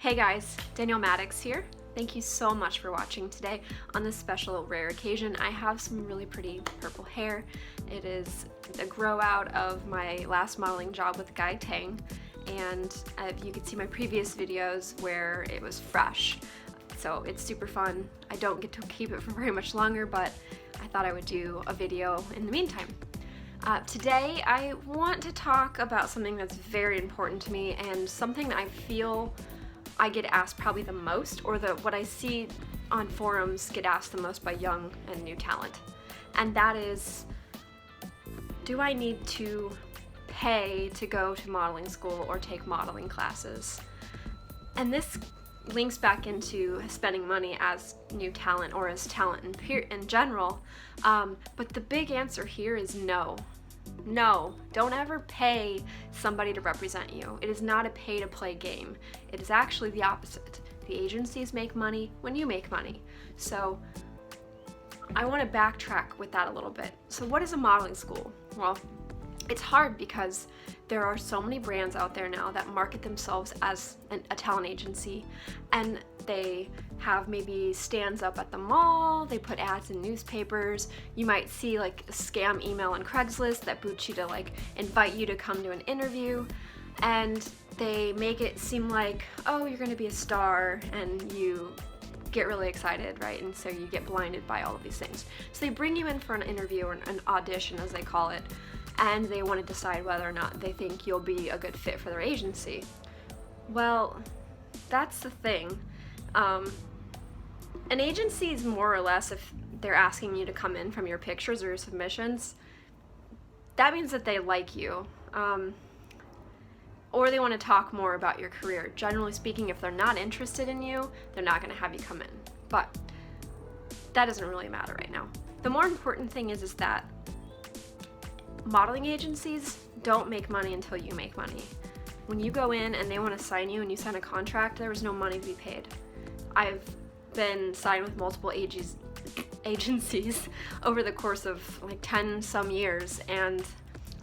Hey guys, Danielle Maddox here. Thank you so much for watching today. On this special rare occasion, I have some really pretty purple hair. It is the grow out of my last modeling job with Guy Tang, and you can see my previous videos where it was fresh. So it's super fun. I don't get to keep it for very much longer, but I thought I would do a video in the meantime. Today I want to talk about something that's very important to me and something that I feel I get asked probably the most, or what I see on forums get asked the most by young and new talent. And that is, do I need to pay to go to modeling school or take modeling classes? And this links back into spending money as new talent or as talent in general. But the big answer here is no. No, don't ever pay somebody to represent you. It is not a pay-to-play game. It is actually the opposite. The agencies make money when you make money. So I want to backtrack with that a little bit. So what is a modeling school? Well, it's hard because there are so many brands out there now that market themselves as a talent agency, and they have maybe stands up at the mall, they put ads in newspapers, you might see like a scam email on Craigslist that boots you to like invite you to come to an interview, and they make it seem like, oh, you're gonna be a star, and you get really excited, right? And so you get blinded by all of these things. So they bring you in for an interview or an audition, as they call it, and they want to decide whether or not they think you'll be a good fit for their agency. Well, that's the thing. An agency is more or less, if they're asking you to come in from your pictures or your submissions, that means that they like you. Or they want to talk more about your career. Generally speaking, if they're not interested in you, they're not going to have you come in. But that doesn't really matter right now. The more important thing is that modeling agencies don't make money until you make money. When you go in and they want to sign you and you sign a contract, there is no money to be paid. I've been signed with multiple agencies over the course of like 10 some years, and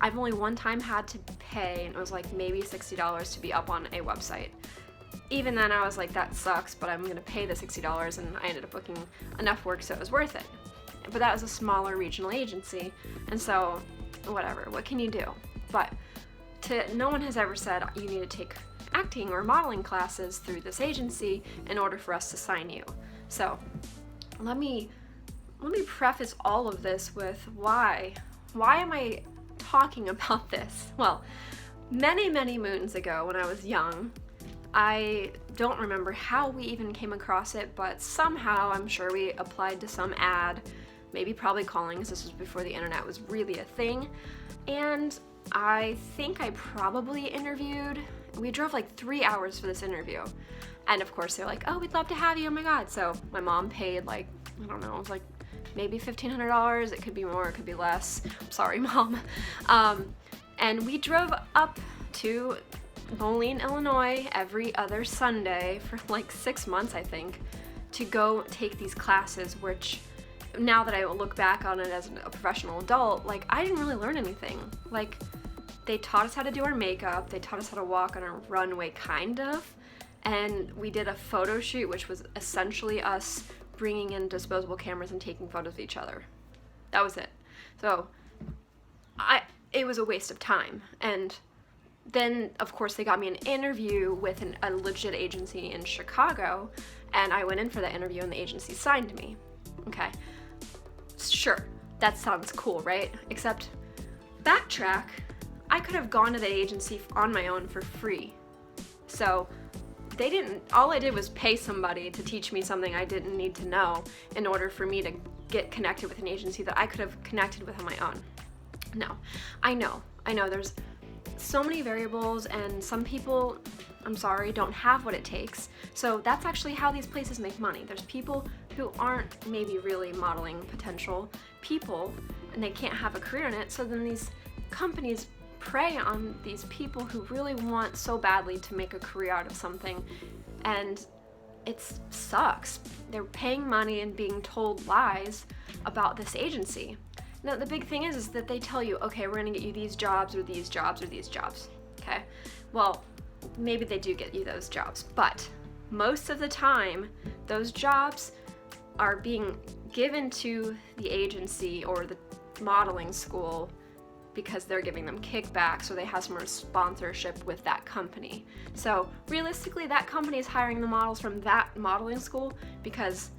I've only one time had to pay, and it was like maybe $60 to be up on a website. Even then I was like, that sucks, but I'm gonna pay the $60, and I ended up booking enough work so it was worth it. But that was a smaller regional agency, and so whatever, what can you do? But no one has ever said you need to take acting or modeling classes through this agency in order for us to sign you. So let me preface all of this with why am I talking about this? Well, many moons ago when I was young, I don't remember how we even came across it, but somehow I'm sure we applied to some ad, maybe probably calling, because this was before the internet was really a thing, and I think I probably interviewed. We drove like 3 hours for this interview, and of course they're like, oh, we'd love to have you, oh my god. So my mom paid like, I don't know, it was like maybe $1,500, it could be more, it could be less, I'm sorry mom. And we drove up to Moline, Illinois every other Sunday for like 6 months, I think, to go take these classes, which now that I look back on it as a professional adult, like, I didn't really learn anything. Like, they taught us how to do our makeup, they taught us how to walk on a runway, kind of, and we did a photo shoot, which was essentially us bringing in disposable cameras and taking photos of each other. That was it. So, it was a waste of time. And then, of course, they got me an interview with a legit agency in Chicago, and I went in for that interview, and the agency signed me. Okay. Sure, that sounds cool, right? Except, backtrack, I could have gone to the agency on my own for free. So, all I did was pay somebody to teach me something I didn't need to know in order for me to get connected with an agency that I could have connected with on my own. No, I know, there's so many variables, and some people, I'm sorry, don't have what it takes. So that's actually how these places make money. There's people who aren't maybe really modeling potential people, and they can't have a career in it, so then these companies prey on these people who really want so badly to make a career out of something, and it sucks. They're paying money and being told lies about this agency. Now, the big thing is that they tell you, okay, we're gonna get you these jobs or these jobs or these jobs, okay? Well, maybe they do get you those jobs, but most of the time, those jobs are being given to the agency or the modeling school because they're giving them kickbacks or they have some sponsorship with that company. So realistically, that company is hiring the models from that modeling school because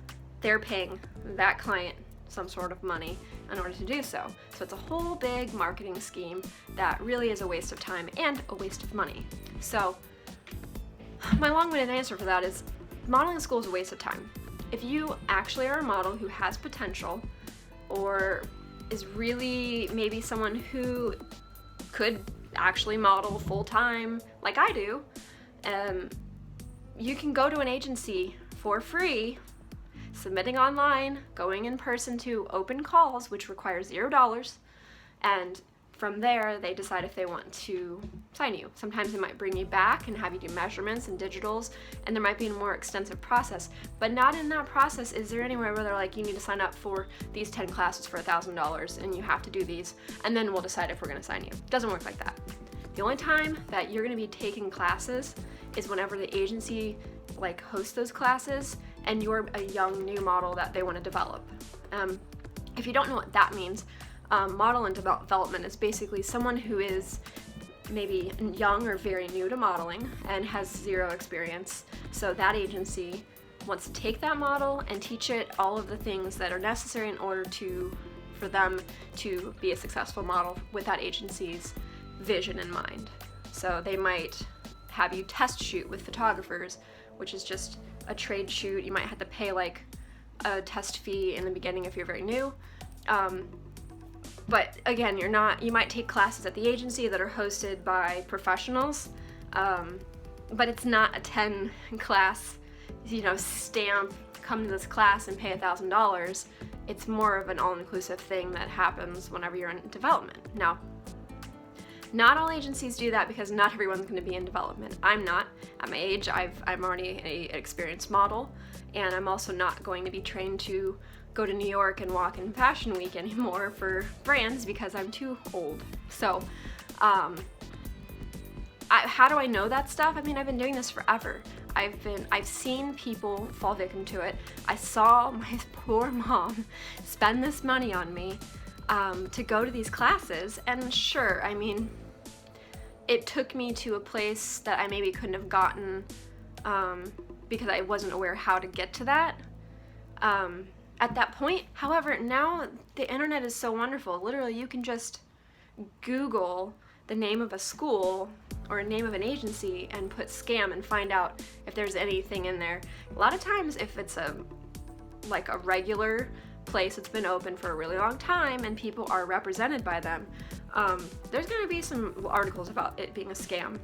they're paying that client some sort of money in order to do so. So it's a whole big marketing scheme that really is a waste of time and a waste of money. So my long-winded answer for that is modeling school is a waste of time. If you actually are a model who has potential or is really maybe someone who could actually model full-time like I do, you can go to an agency for free, submitting online, going in person to open calls, which requires $0, and from there they decide if they want to sign you. Sometimes they might bring you back and have you do measurements and digitals, and there might be a more extensive process, but not in that process is there anywhere where they're like, you need to sign up for these 10 classes for $1,000 and you have to do these, and then we'll decide if we're going to sign you. It doesn't work like that. The only time that you're going to be taking classes is whenever the agency hosts those classes and you're a young new model that they want to develop. If you don't know what that means, model and development is basically someone who is maybe young or very new to modeling and has zero experience. So that agency wants to take that model and teach it all of the things that are necessary in order for them to be a successful model with that agency's vision in mind. So they might have you test shoot with photographers, which is just a trade shoot. You might have to pay a test fee in the beginning if you're very new. But again, you might take classes at the agency that are hosted by professionals, but it's not a 10 class, stamp, come to this class and pay $1,000. It's more of an all-inclusive thing that happens whenever you're in development. Now, not all agencies do that because not everyone's going to be in development. I'm not. At my age, I'm already an experienced model, and I'm also not going to be trained to go to New York and walk in Fashion Week anymore for brands because I'm too old. So, how do I know that stuff? I mean, I've been doing this forever. I've seen people fall victim to it. I saw my poor mom spend this money on me to go to these classes, and sure, I mean, it took me to a place that I maybe couldn't have gotten because I wasn't aware how to get to that at that point. However, now the internet is so wonderful. Literally, you can just Google the name of a school or a name of an agency and put scam and find out if there's anything in there. A lot of times, if it's a regular place that's been open for a really long time and people are represented by them, there's going to be some articles about it being a scam.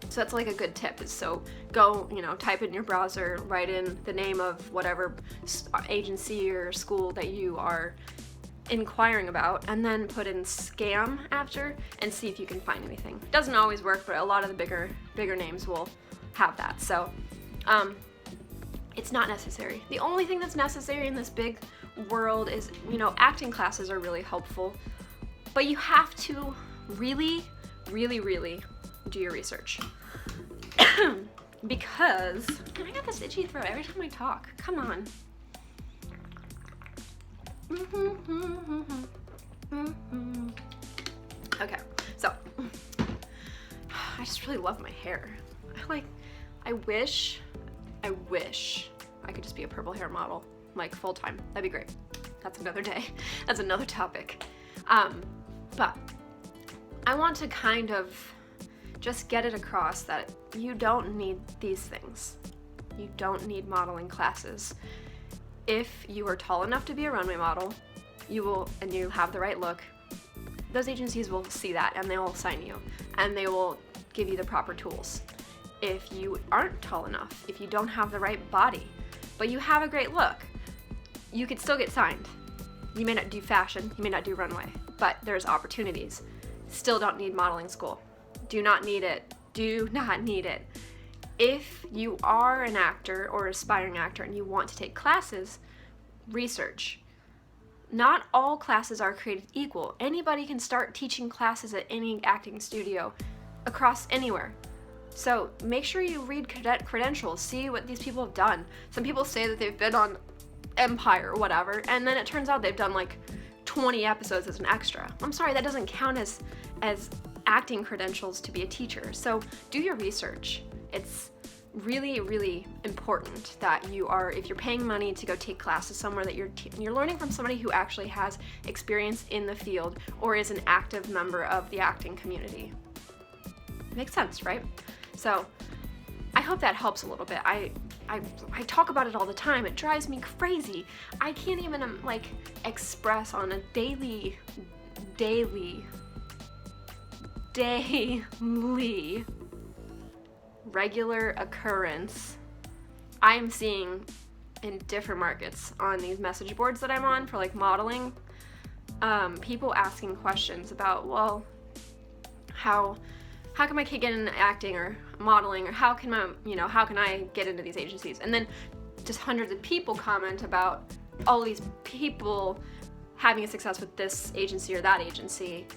So that's a good tip, is so go, type in your browser, write in the name of whatever agency or school that you are inquiring about, and then put in scam after and see if you can find anything. It doesn't always work, but a lot of the bigger names will have that. So it's not necessary. The only thing that's necessary in this big world is, acting classes are really helpful, but you have to really, really, really do your research. Because I got this itchy throat every time I talk. Come on. Okay, so I just really love my hair. I wish I could just be a purple hair model, full time. That'd be great. That's another day. That's another topic. But I want to kind of just get it across that you don't need these things. You don't need modeling classes. If you are tall enough to be a runway model, and you have the right look, those agencies will see that and they will sign you and they will give you the proper tools. If you aren't tall enough, if you don't have the right body, but you have a great look, you could still get signed. You may not do fashion, you may not do runway, but there's opportunities. Still don't need modeling school. Do not need it. Do not need it. If you are an actor or aspiring actor and you want to take classes, research. Not all classes are created equal. Anybody can start teaching classes at any acting studio across anywhere. So make sure you read credentials, see what these people have done. Some people say that they've been on Empire or whatever, and then it turns out they've done like 20 episodes as an extra. I'm sorry, that doesn't count as acting credentials to be a teacher. So do your research. It's really, really important that you are, if you're paying money to go take classes somewhere, that you're learning from somebody who actually has experience in the field or is an active member of the acting community. Makes sense, right? So I hope that helps a little bit. I talk about it all the time. It drives me crazy. I can't even like express on a daily regular occurrence I am seeing in different markets on these message boards that I'm on for like modeling, people asking questions about, well, how can my kid get into acting or modeling, or how can I get into these agencies? And then just hundreds of people comment about all these people having a success with this agency or that agency,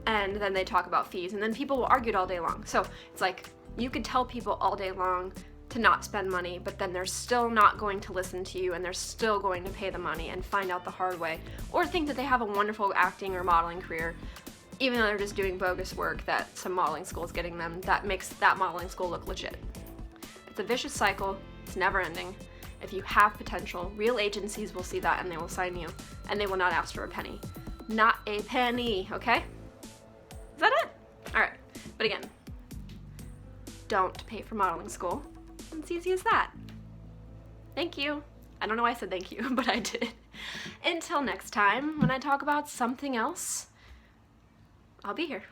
and then they talk about fees, and then people will argue it all day long. So it's like, you could tell people all day long to not spend money, but then they're still not going to listen to you, and they're still going to pay the money and find out the hard way, or think that they have a wonderful acting or modeling career, even though they're just doing bogus work that some modeling school is getting them that makes that modeling school look legit. It's a vicious cycle. It's never ending. If you have potential, real agencies will see that and they will sign you, and they will not ask for a penny. Not a penny, okay? Is that it? All right. But again, don't pay for modeling school. It's easy as that. Thank you. I don't know why I said thank you, but I did. Until next time, when I talk about something else, I'll be here.